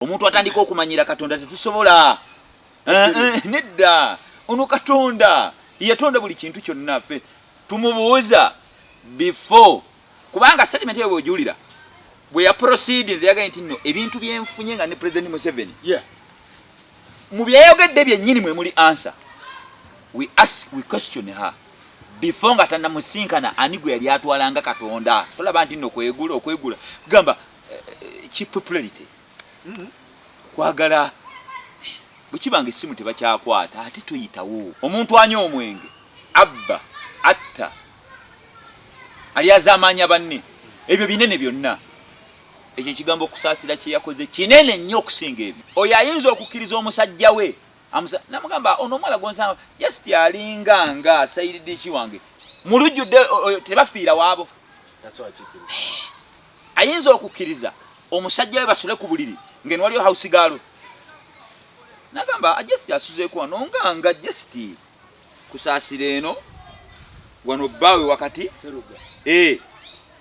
Omuntu atandika okumanyira Katonda tetusobola. Nedda. Ono Katonda yatonda buli kintu kyonna ffe tumubuuza before kubanga statement yo bw'ojulira bwe ya proceedings yaga nti no ebintu byenfunye nga ne President Museveni mu byayogedde byennyini mwe muli answer. We question her before nga tannamusinkana ani gwe yali atwalanga Katonda. Tolaba nti no okwegula gamba cheap popularity kwagala bukibanga essimu tebakyakwata ate tuyitawo omuntu anya omwenge abba atta aliazamanya banne ebyo binene byonna ekyo kigambo okusaasira kye yakoze kinene nnyo okusinga ebyo. Oyo ayinza okukkiriza omusajja we namugamba ono omwala gonsanga just alinganga sayidiki wange mulujjudde tebafiira waabo. Ayinza okukkiriza omusajja we basule ku buliri ngeno waliyo house girl nagamba ajesti asuzeeko wano nga ajesti kusaasira eno wano bbawe wakati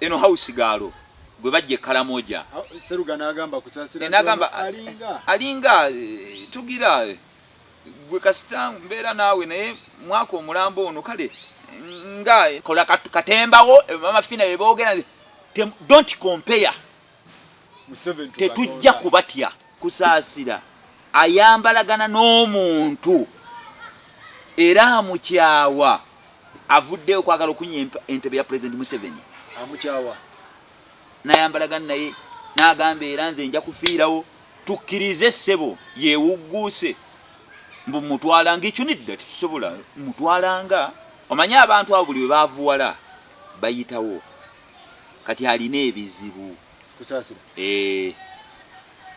eno house girl gwe bajje Kalamoja Seruga nagamba kusaasira nagamba alinga tugira gwe kasita mbeera naawe naye mwaka omulambo ono kale nga kola katembawo mama fina beboogera don't compare tetujja kubatya kusaasira ayambalagana n'omuntu era amukyawa avuddeyo kwagala okunya entebe ya President Museveni amukyawa nayambalagana naye n'agamba era nze nja kufiirawo tukkirize ssebo yeewugguuse mbu mutwalanga ekyo nedda tetusobola mutwalanga. Omanye abantu abo buli bwe baavuwala bayitawo kati alina ebizibu kusaasira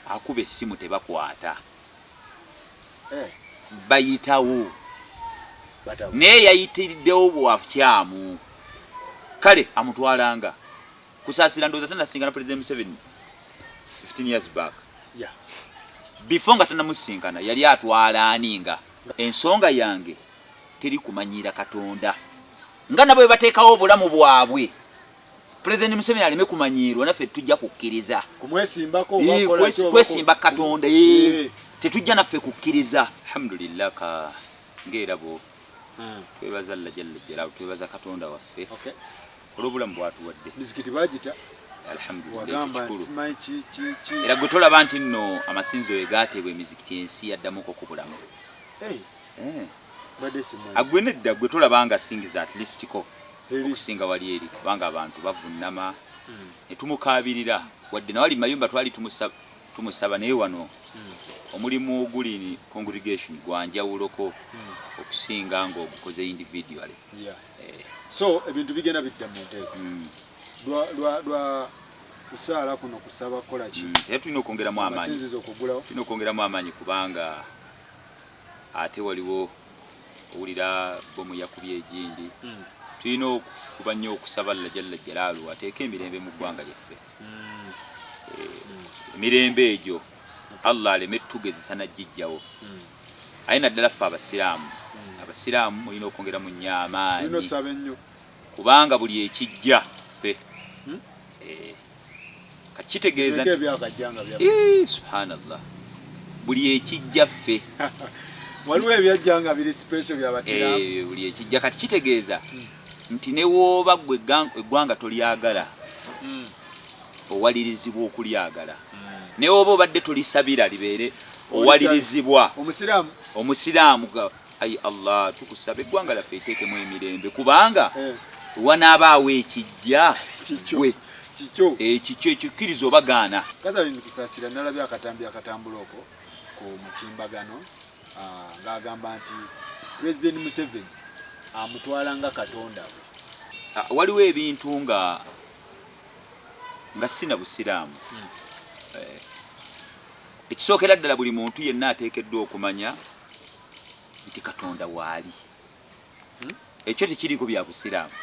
akuba essimu tebakwata bayitawo naye yayitiriddewo bwakyamu kale amutwalanga kusaasira ndowooza tannasingana President Museveni 15 years back before nga tannamusinkana yali atwala aninga. Ensonga yange teri kumanyira Katonda nga nabo bateekawo obulamu bwabwe President Museveni aleme kumanyirwa naffe tujja kukkiriza kumwesimbako kwesimba Katonda tetujja naffe kukkiriza. Alhamdulillah ka ngeerabo twebaza Allah jalla jalaalu twebaza Katonda waffe olw'obulamu bwatuwadde. Mizikiti bagita alhamdulillah era gwe tolaba nti nno amasinzo we gaatebwa emizikiti ensi yaddamuko ku bulamu agwe nedda gwe tolabanga things at least ko okusinga wali eri kubanga abantu bavunnama ne tumukaabirira wadde nawali mayumba twali tumusaba naye wano omulimu oguli congregation gwanjawuloko okusinga ng'ogukoze individually. So ebintu bigenda bidda mu nteeko lwa kusaala kuno kusaba kola ki tulina okwongeramu amaanyi tulina okwongeramu amaanyi kubanga ate waliwo owulira bomu yakubye egindi tulina okufuba nnyo okusaba Allah jalla jalaalu ateeka emirembe mu ggwanga lyaffe emirembe egyo Allah aleme tugezesa najjijjawo aye naddala ffe abasiraamu mulina okwongeramu nnyo amaanyi kubanga buli ekijja ffe kakitegeeza subhanallah buli ekijja ffe waliwo ebyajjanga biri special by'abasiraamu buli ekijja kati kitegeeza nti ne wooba gwe eggwanga tolyagala owalirizibwa okulyagala ne wooba obadde tolisabira libeere owalirizibwa omusiraamu ayi Allah tukusaba eggwanga laffe eteekemu emirembe kubanga wanaabaawo ekijja gwe kikyo ekikkiriza obagaana Kazalini kusaasira nalabye akatambi akatambula okwo ku mutimbagano ng'agamba nti President Museveni amutwala nga Katonda we. Waliwo ebintu nga sina busiraamu ekisookera ddala buli muntu yenna ateekeddwa okumanya nti Katonda waali ekyo tekiriiko bya busiraamu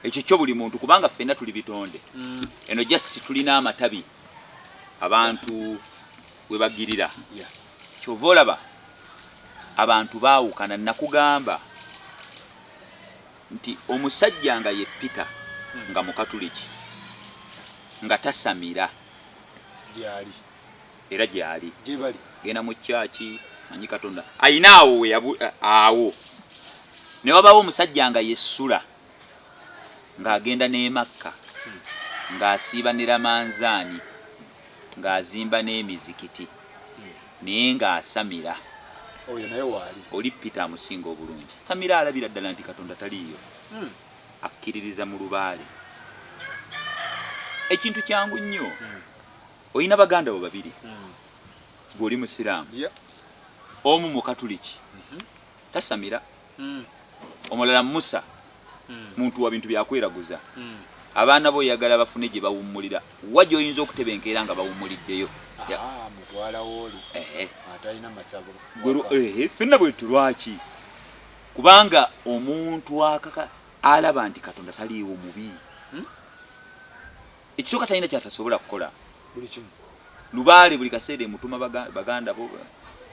ekyo kyo buli muntu kubanga ffenna tuli bitonde eno just tulina amatabi abantu we bagirira kyova olaba abantu baawukana nakugamba nti omusajja nga ye Peter nga mukatuliki nga tasamira gyali era gyali gye bali genda mu kyaki manyi Katonda ayina awo awo ne wabawo omusajja nga yessula ng'agenda ne Makka ng'asiiba ne Ramanzaani ng'azimba n'emizikiti naye ng'asamira oyo naye waali oli Peter amusinga obulungi samira alabira ddala nti Katonda taliiyo akkiririza mu lubaale ekintu kyangu nnyo olina baganda bo babiri gw'oli musiraamu omu mu katuliki tasamira omulala Musa muntu wa bintu byakweraguza abaana bo oyagala bafune gye bawummulira wajja oyinza okutebenkeera nga bawummuliddeyo mutwala wooli atalina masabo ffenna bwetu lwaki kubanga omuntu alaba nti Katonda taliiwo mubi ekisooka talina kyatasobola kukola buli kimu lubaale buli kaseera emutuma baganda bo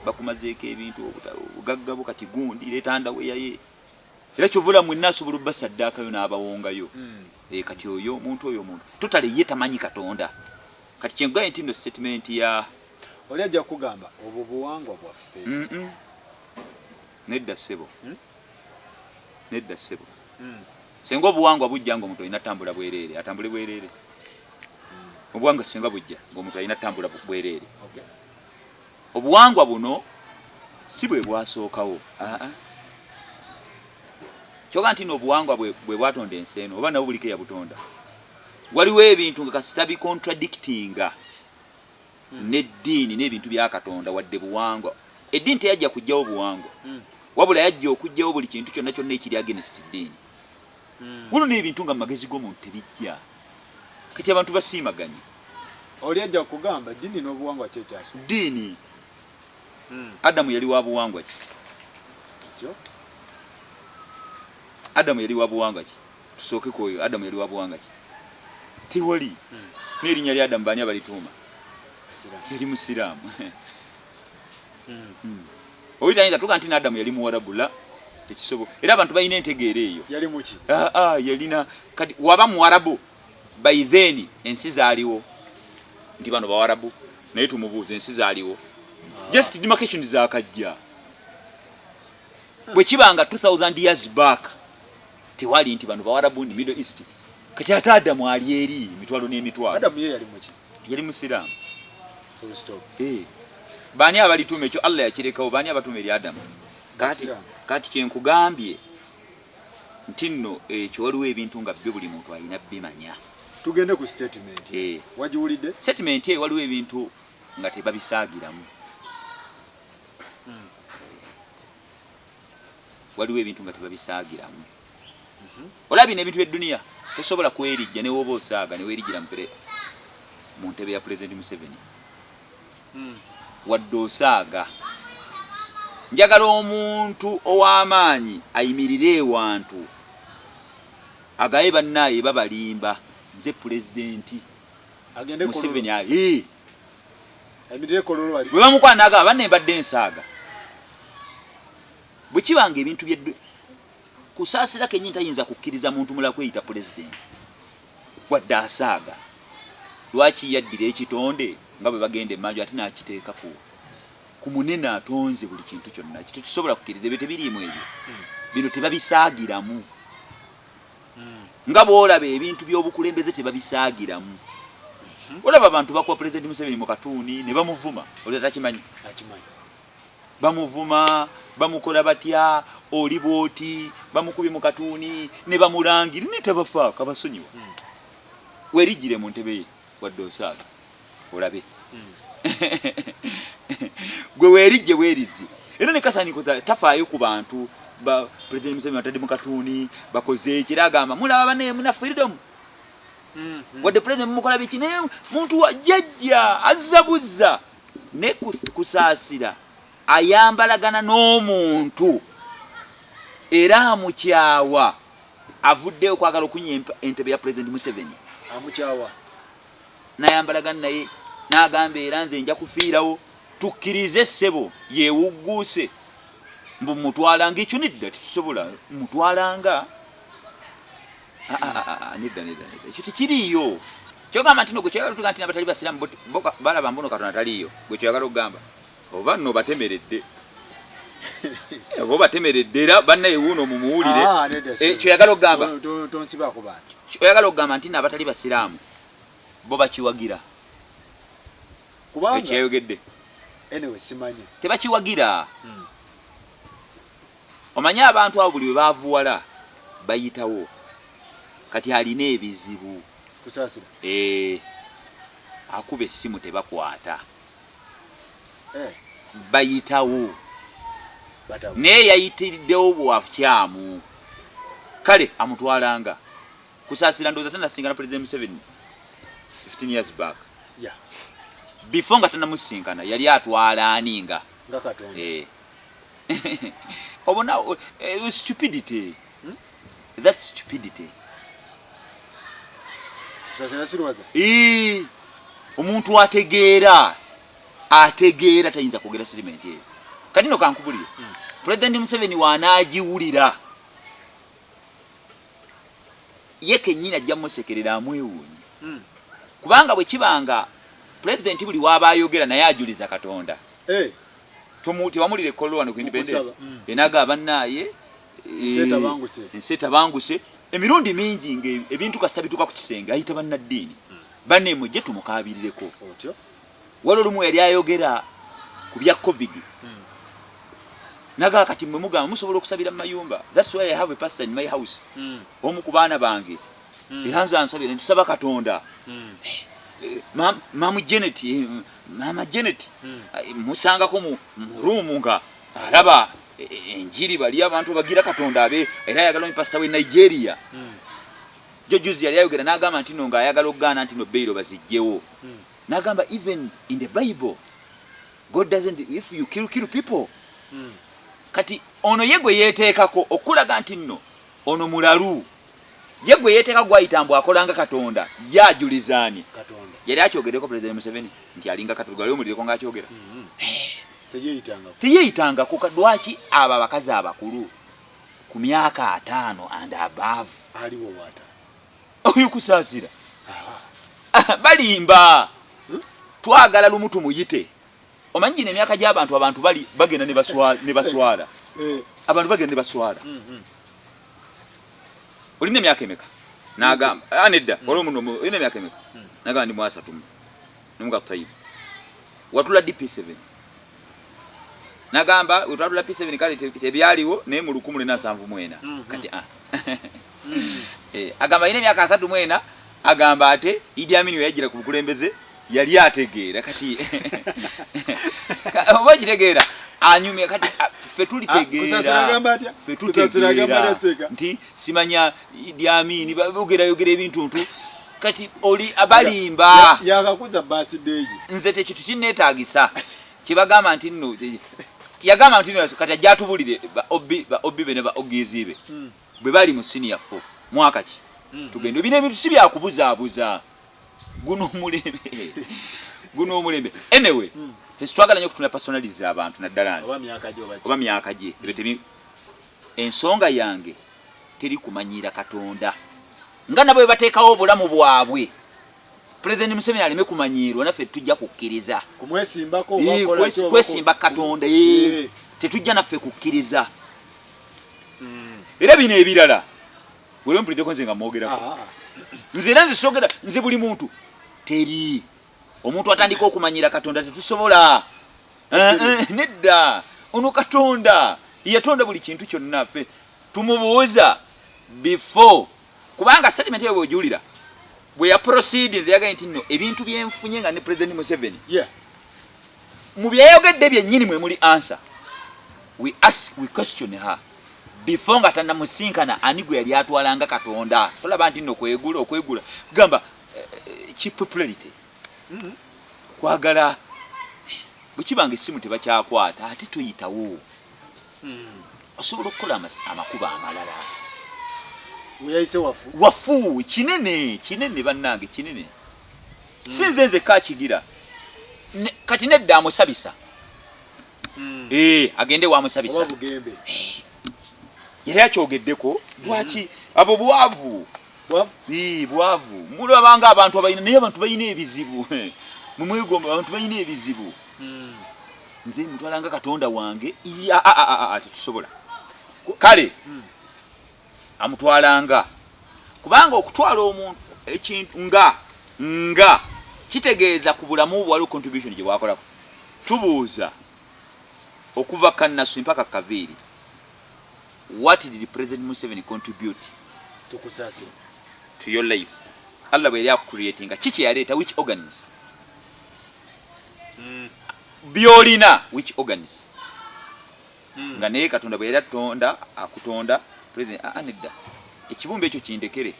bakumazeeko ebintu obugagga bo kati gundi leetanda weyaye era kyovula mwenna asobola obba saddaakayo n'abawongayo kati oyo omuntu totale ye tamanyi Katonda kati kyengaye nti no statement ya oli ajja kugamba obwo buwangwa bwaffe nedda ssebo senga obuwangwa bujja nga omuntu olina tambula bwereere atambule bwereere obuwangwa singa bujja ng'omuntu alina tambula bwereere obuwangwa buno si bwe bwasookawo kyoga nti n'obuwangwa bwe bwatonda ensi eno oba nabo buliko yabutonda waliwo ebintu nga kasita bicontradictinga n'eddiini n'ebintu bya Katonda wadde buwangwa eddiini teyajja kujjawo buwangwa wabula yajja okujjawo buli kintu kyonna kyonna ekiri against ddiini guno n'ebintu nga mu magezi g'omuntu tebijja kati abantu basiimaganye oli ajja kugamba ddiini n'obuwangwa kyekyaso ddiini Adamu yali wa buwangwa ki Adamu yali wa buwangwa ki tusooke ku oyo Adamu yali wa buwangwa ki tewali n'erinnya lya Adamu baani abalituuma yali musiraamu oyo tayinza tuga nti n'Adamu yali muwarabula tekisoboka era abantu balina entegeera eyo yali muki yalina kati waba muwarabu by then ensi zaaliwo nti bano bawarabu naye tumubuuza ensi zaaliwo just demarcation zaakajja bwe kibanga 2000 years back tewali nti bano bawarabu ni Middle East kati ate Adamu ali eri emitwalo n'emitwalo Adamu ye yali muki yali musiraamu full stop baani abalituuma ekyo Allah yakirekawo baani abatuuma eri Adamu kati kyenkugambye nti nno ekyo waliwo ebintu nga byo buli muntu alina bimanya tugende ku statement wagiwulidde statement waliwo ebintu nga tebabisaagiramu waliwo ebintu nga tebabisaagiramu olabina ebintu by'edduniya tosobola kwerijja ne woba osaaga ne weerijjira mu ntebe ya President Museveni wadde osaaga njagala omuntu ow'amaanyi ayimirire ewantu agaye bannaaye babalimba nze pulezidenti Museveni bwe bamukwana agamba banne mbadde nsaaga bwe kibanga ebintu kusaasira kennyini tayinza kukkiriza muntu mulala kweyita pulezidenti wadde asaaga lwaki yaddira ekitonde nga bwe bagenda emmanju ate n'akiteeka ku munene atonze buli kintu kyonna kito kisobola kukkiriza ebyo tebiriimu ebyo bino tebabisaagiramu nga bw'olaba ebintu by'obukulembeze tebabisaagiramu olaba abantu bakuba Pulezidenti Museveni mu katuuni ne bamuvuma oli atakimanyi bamuvuma bamukola batya oli bwoti bamukubye mu katuuni ne bamulangira ne tabafaako abasonyiwa weerijjire mu ntebe ye wadde osaaga olabe gwe weerijje weerizze era ne kasanikoza tafaayo ku bantu Pulezidenti Museveni atadde mu katuuni bakoze ekira agamba mulaba banne muna freedom wadde Pulezidenti mumukola biki naye muntu wajjajja azza ne kusaasira ayambalagana n'omuntu era amukyawa avuddeyo kwagala okunya entebe ya Pulezidenti Museveni amukyawa nayambalagana naye n'agamba era nze nja kufiirawo tukkirize ssebo yeewugguuse mbu mutwalanga ekyo nedda tetusobola mutwalanga nedda ekyo tekiriiyo kyogamba nti gwe kyoyagala tuga nti nabatali basiramu balaba mbuno Katonda taliyo gwe kyoyagala okugamba oba nno batemeredde oba batemeredde era bannaye wuuno mumuwulire kyoyagala okugamba kyoyagala okugamba nti nabatali basiraamu bo bakiwagira ekyayogedde tebakiwagira omanye abantu abo buli bwe baavuwala bayitawo kati alina ebizibu akuba essimu tebakwata bayitawo naye yayitiriddewo bwakyamu kale amutwalanga kusaasira ndowooza tanasingana President Museveni 15 years back before nga tanamusinkana yali atwala aninga obona stupidity that's stupidity omuntu ategeera tayinza kwogera settlement eyo kati no kankubulire President Museveni wanaagiwulira ye kennyini ajja musekerera amwewuunyi kubanga bwe kibanga President buli waba ayogera naye ajuliza Katonda tewamulire ekkollo wano ku Independence enaga bannaaye enseta banguse emirundi mingi ebintu kasita bituuka ku kisenge ayita bannaddiini banne mujje tumukabirireko waliwo olumu yali ayogera ku bya covid naga kati mmwe mugamba musobola okusabira mu mayumba that's why I have a pastor in my house omu ku baana bange era nze ansabira ntusaba Katonda Mama Janet musangako mu ruumu nga alaba enjiri bali abantu bagira Katonda abe era ayagala pastor we Nigeria jojuzi yali ayogera n'agamba nti no nga ayagala okugaana nti no bailo bazijjewo n'agamba even in the Bible God doesn't if you kill people kati ono yegwe yeteekako okulaga nti nno ono mulalu yegwe yeteeka gwayitambwa akolanga Katonda yajulizaani yali akyogereko President Museveni nti alinga Katonda galiyo mulireko ng'akyogera teyeyitanga ku kadwaki aba abakazi abakulu ku myaka 5 and above aliwo wata oyo kusaasira balimba twagala lumu tumuyite omanyi gino emyaka gy'abantu abantu bali bagenda ne baswala abantu bagenda ne baswala olina emyaka emeka n'agamba nedda olwomuno olina emyaka emeka n'agamba ndi mu 3 n'omuga kutayibu watula DP7 n'agamba watula P7 kale tebyaliwo naye mu 1974 kati agamba ine myaka 34 agamba ate Idi Amin yagira ku bukulembeze yali ategeera kati oba kitegeera anyumya kati ffe tulitegeera nti simanya Idi Amin yogera ebintu kati oli abalimba yakakuza birthday nze tekitu kinneetaagisa kibagamba nti nno yagamba nti nno kati ajatubulire ba obbi be ne ba ogizibe bwe bali mu senior 4 mwaka ki tugende bine ebintu si byakubuzaabuza guno omulembe anyway ffe twagala nnyo okutunda personalize abantu naddala nze oba myaka gye ensonga yange teri kumanyira Katonda nga nabo bwe bateekawo obulamu bwabwe President Museveni aleme kumanyiirwa naffe tujja kukkiriza kwesimba Katonda tetujja naffe kukkiriza era bino ebirala wele mpulideko nze nga mwogerako nze era nze sogera nze buli muntu teri omuntu atandika okumanyira Katonda tetusobola nedda ono Katonda yatonda buli kintu kyonna ffe tumubuuza before kubanga statement eyo bw'ojulira bwe ya proceedings yagaye nti nno ebintu byenfunye nga ne President Museveni mu byayogedde byennyini mwe muli answer we question her before nga tannamusinkana ani gwe yali atwalanga Katonda tolaba nti nno okwegula gamba cheap popularity kwagala bwe kibanga essimu tebakyakwata ate tuyitawo osobola okukola amakuba amalala uyayise wafu kinene bannange kinene sinze nze kakigira kati nedda amusabisa agende wamusabisa obugembe yali akyogeddeko lwaki abo bwavu bwavu mulabanga abantu abalina naye abantu balina ebizibu mumwegomba abantu balina ebizibu nze mutwalanga katonda wange tetusobola kale amutwalanga kubanga okutwala omuntu ekintu nga kitegeeza ku bulamu bwaliwo contribution gye bwakolako tubuuza okuva kannasu mpaka kaviiri what did President Museveni contribute to your life? Allah bwe yali creating kiki yaleeta which organs byolina which organs nga naye katonda bwe yali atonda akutonda president anedda ekibumbe ekyo kindekere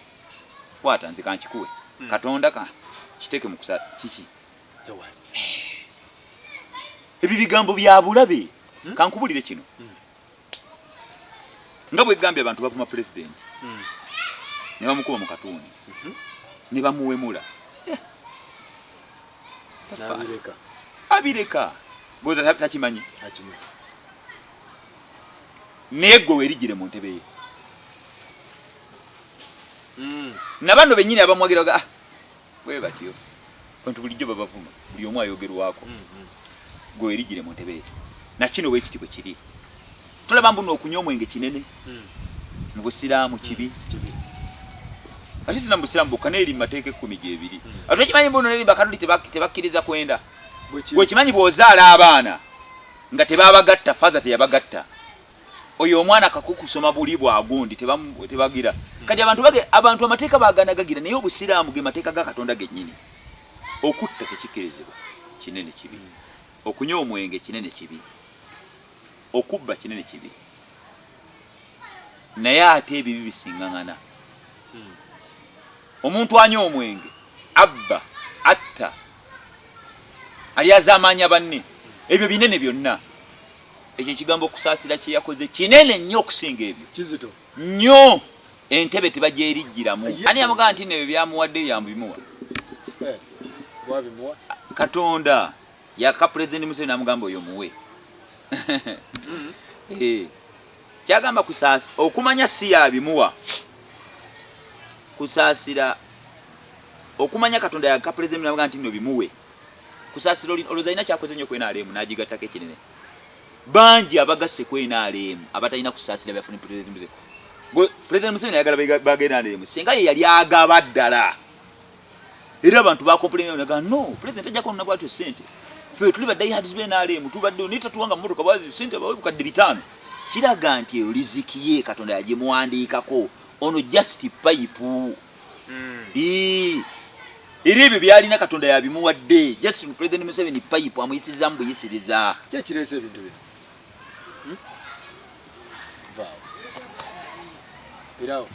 kwata nze kankikuwe katonda kiteke mu kusa kiki ebyo bigambo bya bulabe kankubulire kino nga bwe gambye abantu bavuma president ne bamukuba mu katuuni ne bamuwemula abireka boza takimanyi naye gwe weerigire mu ntebe ye na bano bennyini abamwagiraga bwe batyo bantu bulijjo babavuma buli omu ayogerwako gwe weerigire mu ntebe ye na kino weekiti bwe kiri tulaba mbuno okunywa omwenge kinene mu busiraamu kibi ate sina mu busiraamu bwokka neeri mu mateeka 12 ate okimanyi mbuno neeri bakatuli tebakkiriza kwenda gwekimanyi bw'ozaala abaana nga tebabagatta faza teyabagatta oyo omwana kakukusoma buli bwagundi tebagira kati abantu amateeka baganagagira naye obusiraamu ge mateeka ga katonda gennyini okutta tekikkirizibwa kinene kibi okunywa omwenge kinene kibi okubba kinene kibi naye ate ebibi bisiŋŋaŋana omuntu anywa omwenge abba atta alyazaamaanya banne ebyo binene byonna ekyo ekigambo okusaasira kye yakoze kinene nnyo okusinga ebyo kizito nnyo entebe tebagyeriggiramu ani yamugamba nti nebyo byamuwadde yamubimuwa katonda yaka President Museveni namugamba oyo muwe kyagamba kusaasira okumanya si yabimuwa kusaasira okumanya katonda yaka President namugamba nti nobimuwe kusaasira oluzalina kyakoze nnyo kwenaalemu n'agigattako ekinene bangi abagasse kwenaalemu abatalina kusaasira byafuna President Museveni President Museveni ayagala bagenaalemu singa ye yali agaba ddala era abantu bakomplaina naga no president ajja konna bwatyo sente fe tuli badde hadiz benaalemu tubadde nita tuwanga mmotoka bazi sente babukadde 5 kiraga nti riziki ye katonda yaje muwandiikako ono just pipe ebyo byalina katonda yabimuwadde just President Museveni pipe amuyisiriza mu buyisiriza kyekirese ebintu bino birawo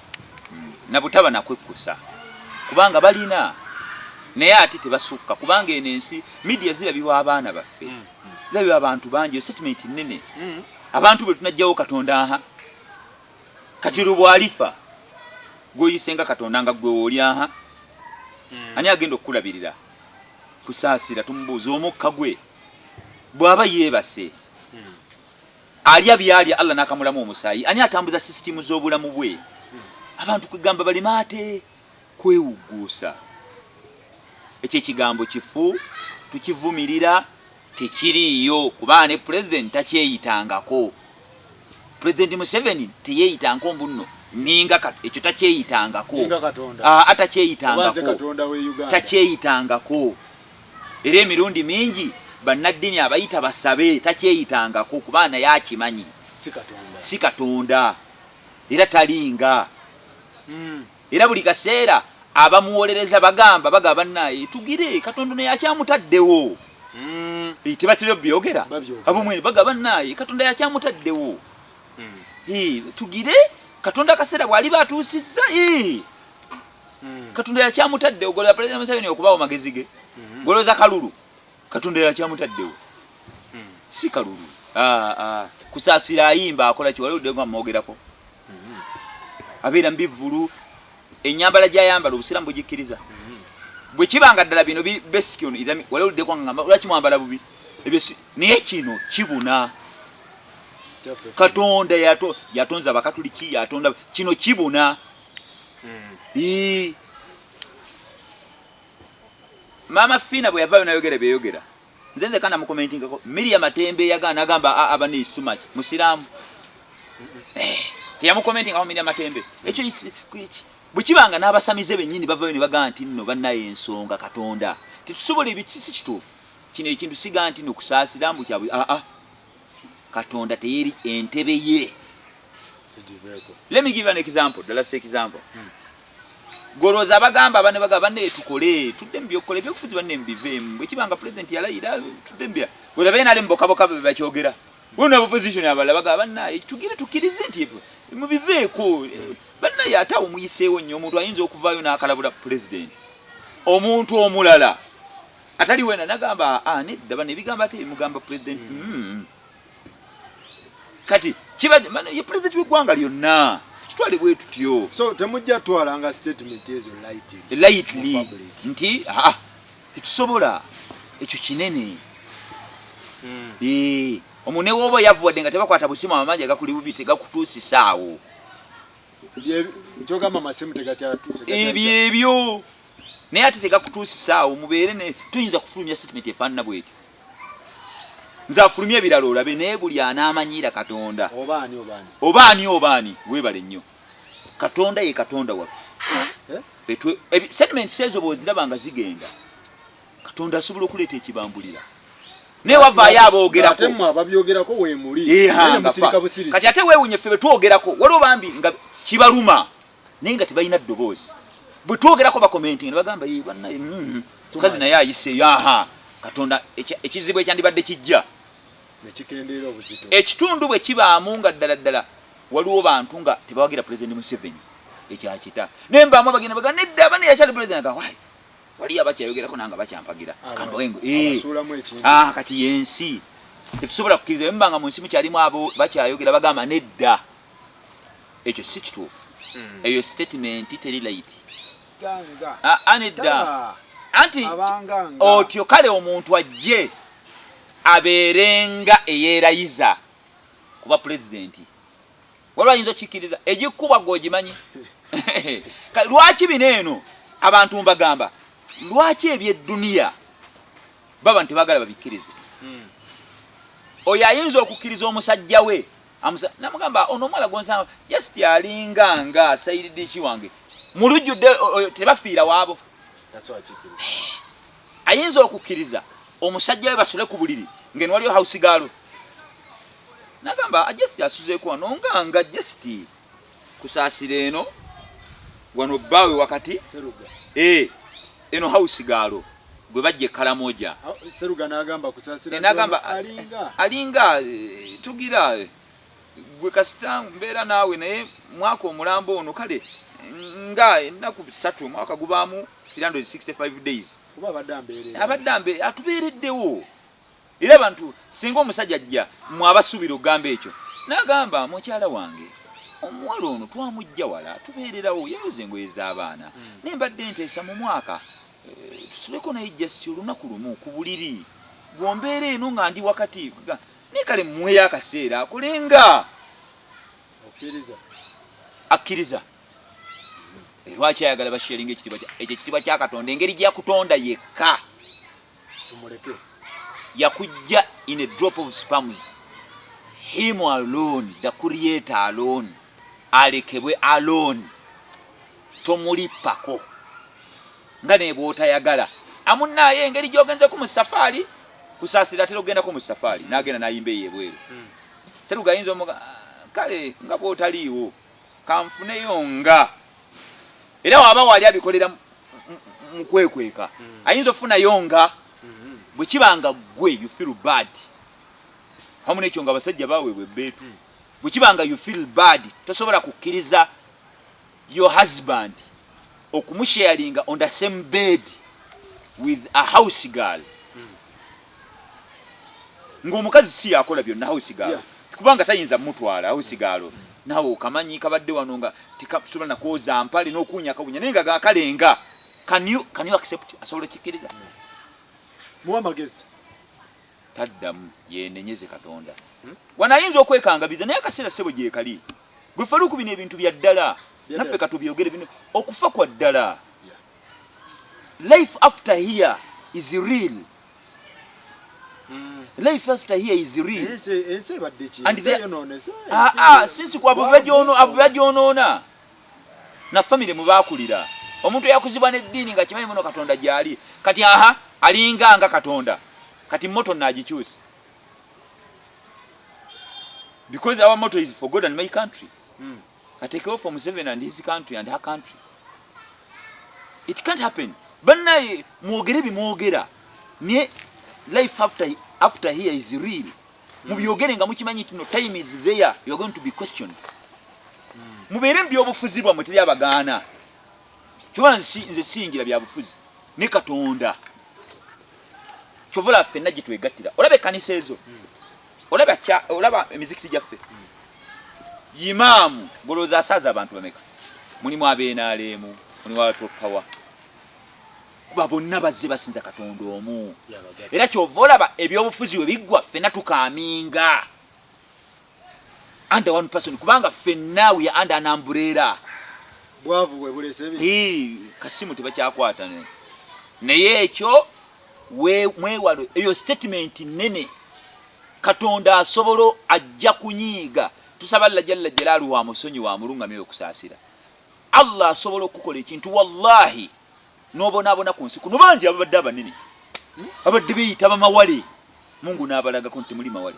na butaba nakwekusa kubanga balina naye ate tebasukka kubanga eno ensi media zirabibwa abaana baffe zirabibwa abantu bangi statement nnene abantu bwe tunajjawo katonda kati lubwalifa gweyisenga katonda nga gwe olya ani agenda okukulabirira kusaasira tumubuuza omukka gwe bw'aba yeebase alya byalya Allah n'akamulamu omusaayi ani atambuza sisitimu z'obulamu bwe abantu kwegamba balima ate kwewuguusa ekyo ekigambo kifu tukivumirira tekiriiyo kuba ne president takyeyitangako President Museveni teyeeyitangako mbuno ninga ekyo takyeyitangako takyeyitangako era emirundi mingi bannaddiini abayita basabe takyeyitangako kuba naye akimanyi si katonda era talinga era buli kaseera abamuwolereza bagamba bannaye tugire katonda naye akyamutaddewo tebatera byogera abomwene bagamba bannaye katonda yakyamutaddewo tugire katonda kaseera bwali batuusizza katonda yakyamutaddewo golera President Museveni okubawo magezi ge goloza kalulu katonda yakyamutaddewo si kalulu kusaasira ayimba akola kiwaliuddego amwogerako abeera mbivulu enyambala gyayambala obusiramu bugikkiriza bwe kibanga ddala bino besikyono waliuddeko ngamba lwaki mwambala bubi naye kino kibuna katonda yatonza abakatuliki yatonda kino kibuna Mama Fina bwe yavaayo nayogera byeyogera nzenze kana mukomentingako Miriam Matembe yagana agamba aba ne so much musiramu teyamukomentingako Miriam Matembe ekyo bwekibanga n'abasamize bennyini bavaayo ne bagaa nti nno bannaye ensonga Katonda tetusobola ebikisi kituufu kino ekintu siga nti nokusaasira mbu kyabwe Katonda teyeri entebe ye. Let me give you an example. The last example. Goroza bagamba bane bagamba ne tukole tudde mbyokola byokufuzi bane mbivemu bwekibanga president yalayira tudde mbya wala bena ali mboka boka bakyogera wona opposition abala bagamba naye tugire tukirize nti mubiveeko banna yata omuyiseewo nnyo omuntu ayinza okuvaayo n'akalabula president omuntu omulala atali wena nagamba nedda bane bigamba ate mugamba president kati kiba ye president w'eggwanga lyonna kitwale bwe tutyo so temujja twalanga statement ezo lightly nti tetusobola ekyo kinene omune woba yavuwadde nga tebakwata busimu amanje gakuli bubi tegakutuusisaawo kyogamba masimu tegakyatuusa ebyo naye ate tegakutuusisaawo mubeere ne tuyinza kufulumya statement efaanana bwetyo nze afulumya ebirala olabe naye buli anaamanyiira Katonda obaani weebale nnyo Katonda ye Katonda waffe statement ezo bw'oziraba nga zigenda Katonda asobola okuleeta ekibambulira naye wavaayo aboogerako weemuli kati ate weewunye ffe bwe twogerako waliwo bambi nga kibaluma naye nga tebalina ddoboozi bwe twogerako bakomentinga ne bagamba bannaye mukazi naye ayiseeyo Katonda ekizibu ekyandibadde kijja ekitundu bwe kibaamu nga ddala waliwo bantu nga tebawagira President Museveni ekyakita naye mbaamu abagenda bagamba nedda abane yakyali president aga wali abakyayogerako nanga bakyampagira kati yensi tetusobola kukkiriza mbanga mu nsi mukyalimu abo bakyayogera bagamba nedda ekyo si kituufu eyo statement teri light nedda anti otyo kale omuntu ajje abeerenga eyeerayiza kuba pulezidenti waliwo ayinza okikkiriza egikkuba gwogimanyi lwaki bino eno abantu mbagamba lwaki ebyedduniya baba nti baagala babikkirize oyo ayinza okukkiriza omusajja we namugamba ono omwala gonsanga just alinganga sayidiki wange mulujjudde tebafiira waabo ayinza okukkiriza omusajja we basole ku buliri ngeno waliwo house gaalo nagamba ajesti asuzeeko wano nganga jesti kusaasira eno wano bbaawe wakati eno house gaalo gwe bajja Kalamoja nagamba alinga tugira gwe kasita mbeera naawe naye mwaka omulambo ono kale nga ennaku 3 mwaka gubaamu 365 days abadde atubeereddewo era abantu singa omusajja ajja mwabasuubira okugamba ekyo nagamba mukyala wange omuwala ono twamujja wala tubeererawo yayoza engoye z'abaana naye mbadde nteesa mu mwaka tusuleko naye jasti olunaku lumu ku buliri gwombeera eno nga ndi wakati naye kale mumuweyo akaseera akulenga akkiriza lwaki ayagala basharinga ekyo ekitiibwa kya Katonda engeri gyakutonda yekka tumuleke yakujja in a drop of sperms him alone the creator alone alekebwe alone tomulipako nga ne bw'otayagala amunnaye engeri gy'ogenzeko mu safari kusaasira atera okugendako mu safari n'agenda n'ayimba ey'ebweru Seruga ayinza omuga kale nga bw'otaliiwo kanfuneyo nga era waba wali abikolera mukwekweka ayinza ofunayo nga bwe kibanga gwe you feel bad hamu n'ekyo nga abasajja baweebwa ebbeetu bwe kibanga you feel bad tosobola kukkiriza your husband okumusharinga on the same bed with a house girl ng'omukazi si yakola byonna house girl kubanga tayinza mutwala house girl nawe okamanyi kabadde wano nga tekasobola nakwoza mpale n'okuunya kabunya naye nga gakalenga can you accept asobola okikkiriza muwa magezi taddamu yenenyeze Katonda wanayinza okwekangabiza naye akaseera ssebo gyekali gwe faluuku bino ebintu bya ddala naffe katubyogere bino okufa kwa ddala. Life after here is real. Life after here is real. And since kwa abajonoona na family mubakulira omuntu yakuzibwa n'eddiini nga kimanyi muno Katonda gyali kati alinga nga Katonda kati motto nagikyusa because our motto is for God and my country. I take off from Museveni and his country and her country. It can't happen. Bannaye mwogere bimwogera ne life after here is real. Mubyogere nga mukimanyi tino time is there, you are going to be questioned. Mubere mbyobufuzi bwa muteri abagaana kyobala nze singira byabufuzi ne Katonda kyovola ffenna gitwegattira. Olaba ekkanisa ezo olaba emizikiti gyaffe imaamu golooza asaaza abantu bameka mulimu abeenaalemu mulimu abatopawa kuba bonna bazze basinza Katonda omu era kyova olaba ebyobufuzi we biggwa ffenna tukaaminga under one person kubanga ffenna we are under an umbrella. Bwavu bwe bulese kasimu tebakyakwata naye ekyo mwewalo eyo statement nene Katonda asobolo ajja kunyiiga. Tusaba Allah jalla jalaaluhu wa musonyi wa mulungamye okusaasira. Allah asobolo okukola ekintu wallahi n'obonaabona ku nsi kuno bangi ababadde abanene abadde beyita bamawale Mungu n'abalaga ko nti muli mawale.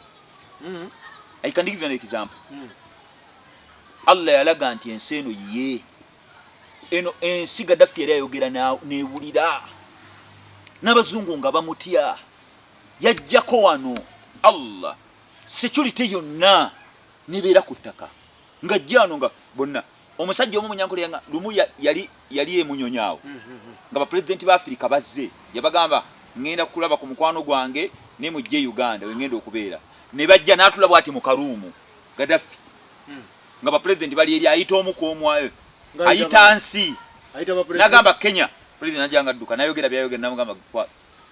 I can give you an example. Allah yalaga nti ensi eno ye eno ensi Gaddafi yali ayogera neewulira n'abazungu nga bamutya yajjako wano Allah security yonna nibeera ku ttaka nga jjano nga bonna omusajja omu munyankole yanga lumu yali emunyonyaawo nga bapresidenti ba Afrika bazze yabagamba ngenda kulaba ku mukwano gwange ne mujje Uganda wengenda okubeera ne bajja n'atulabwa ati mu karuumu Gaddafi nga bapresidenti bali eri ayita omu ku omwayo ayita nsi nagamba Kenya president ajanga dduka nayogera byayogera namugamba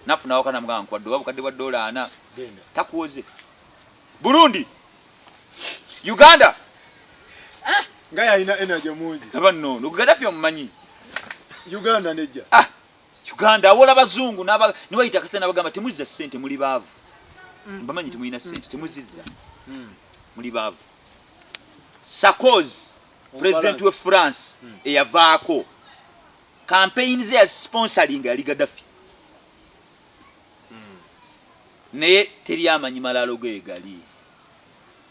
nafuna wakana mugamba nkwadde wabukadde bwa $4 takuoze Burundi Uganda ngaya ina energy mungi abanno Gaddafi omumanyi Uganda nejja Uganda awola bazungu ne bayita kasena bagamba temuzza sente muli baavu bamanyi temuyina sente temuzizza muli baavu. Sarkozy president we France eyavaako campaign ze sponsoring ali Gaddafi naye teri amanyi malalo ge gali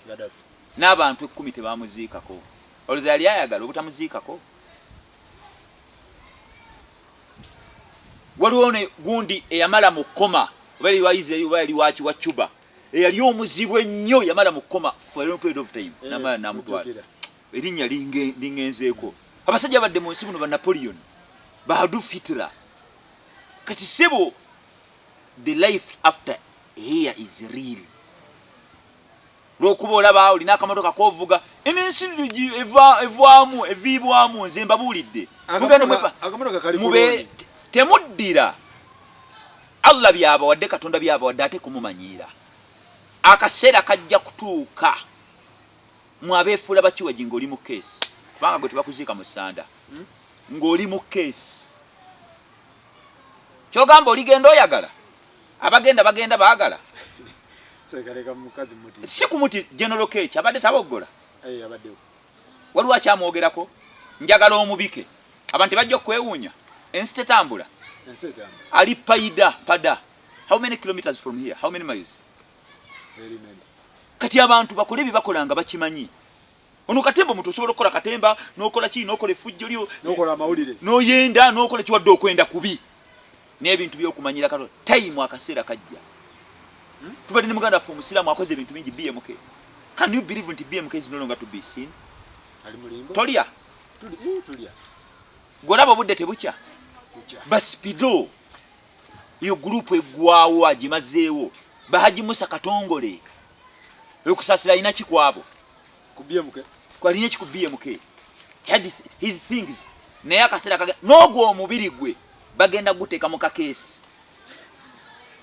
Gaddafi n'abantu 10 tebamuziikako oluza yali ayagala obutamuziikako. Waliwo ne gundi eyamala mu koma bali waize bali wachi wa Cuba eyali omuzibu ennyo yamala mu koma for a long period of time namala namutwala erinnya lingenzeeko abasajja badde mu nsi buno ba Napoleon ba Adolf Hitler kati sebo the life after here is real. Lwokuba olaba olina akamotoka kovuga enensi evaamu eviibwamu nze mbabulidde akamotoka kali mube temuddira Allah byaba wadde Katonda byaba wadde ate kumumanyira akaseera kajja kutuuka mwabeefula bakiwa jingo oli mu case banga gwe tebakuziika mu ssanda ng'oli mu case kyogamba oligenda oyagala bagenda baagala sekaleka mukazi muti si kumuti General Kechi abadde taboggola abadde waliwo akyamwogerako njagala omubike abantu bajja okwewuunya ensi tetambula ali pada how many kilometers from here, how many miles? Very many. Kati abantu bakole bibakolanga bakimanyi ono katemba mutu osobola okukola katemba n'okola ki n'okola effujjo lyo n'okola amawulire n'oyenda n'okola kiwadde okwenda kubi n'ebintu by'okumanyira Katonda time akaseera kajja tubadde ne muganda ffe omusiraamu akoze ebintu bingi BMK. Can you believe nti BMK is no longer to be seen? Ali mulimbo tolya golaba budde tebukya baspido iyo group egwawo agimazeewo Bahaji Musa Katongole okusasira ina kikwabo ku BMK kwa linye ku BMK had his things naye akasera kaga n'ogwo omubiri gwe bagenda guteeka mu kakeesi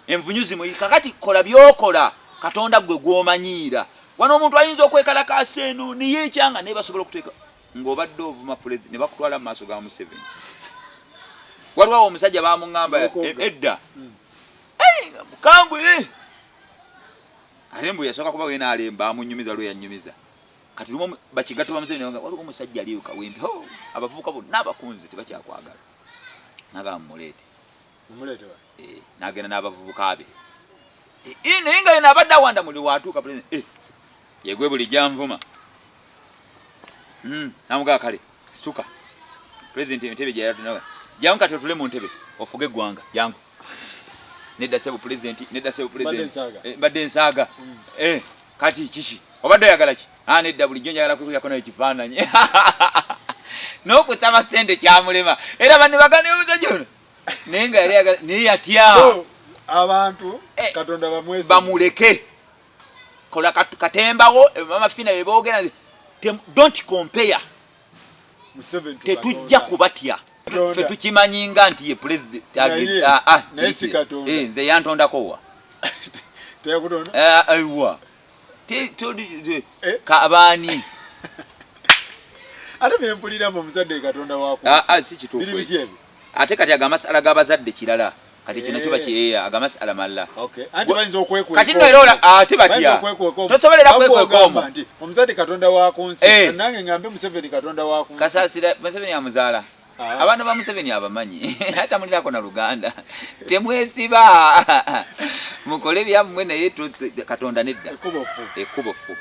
envunyuzi mu kakati kola byokola Katonda gwe gwomanyiira wano omuntu ayinza okwekalakaasa eno niye ekyanga naye basobola okuteeka ng'obadde ovuma president ne bakutwala mu maaso ga Museveni. Waliwo omusajja baamuŋŋamba edda mukambwe ate mbu yasooka kuba we n'alemba amunyumiza lwe yannyumiza. Kati lumu bakigatta ba Museveni nga waliwo omusajja aliyo Kawempe abavubuka bonna abakunze tebakyakwagala nagamba muleete n'agenda n'abavubuka be naye nga yena abadde awanda muli watuuka president yegwe buli janvuma namugaa kale situka president entebe gyeyatuna jangu kati otule mu ntebe ofuge eggwanga jangu nedda sebu president mbadde nsaaga kati kiki obadde oyagala ki nedda bulijjo njagala kuyakona ekifaananyi n'okusaba ssente kyamulema era banne bagane omusajja ono naye nga yali ayagala naye yatya abantu Katonda bamuleke kola katembawo amafina bye boogera don't compare tetujja kubatya ffe tukimanyinga nti ye president nze yantondako wa aiwa kabaani ate bempulira mu muzadde Katonda wako si kituufu ate kati agamasala g'abazadde kirala kati kino kiba kiyeya agamasala malala kati nno era ate batya tosobolera kwekweka omwo omuzadde Katonda wako nsi nange ngambe Museveni Katonda wako kasasira Museveni amuzaala abaana ba Museveni abamanyi hata mulirako na Luganda temwesiba mukole byammwe naye Katonda nedda ekkubo fu